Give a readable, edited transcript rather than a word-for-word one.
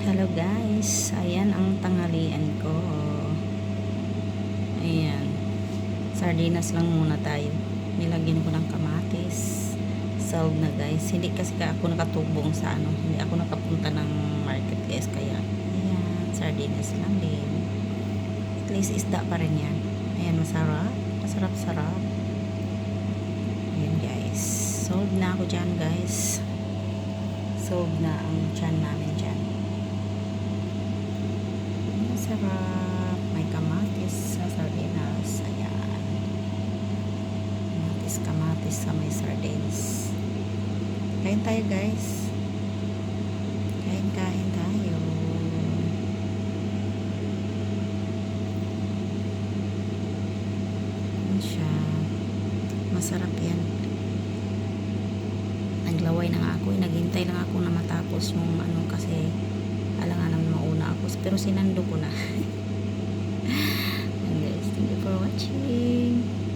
Hello guys, ayan ang tanghalian ko. Ayan, sardinas lang muna tayo. Nilagyan ko ng kamatis. Solve na guys. Hindi kasi ako nakatubong sa hindi ako nakapunta ng market guys. Kaya, ayan, sardinas lang din. At least isda pa rin yan. Ayan, masarap. Masarap-sarap. Ayan guys. Solve na ako dyan guys. Solve na ang tiyan namin dyan. Sarap. May kamatis sa sardinas. Ayan. Kamatis sa may sardines. Kain tayo guys. Kain tayo. Ayan siya. Masarap yan. Naglaway na nga ako. Naghintay lang ako na matapos yung kasi alangan naman mauna ako. Pero sinando ko na.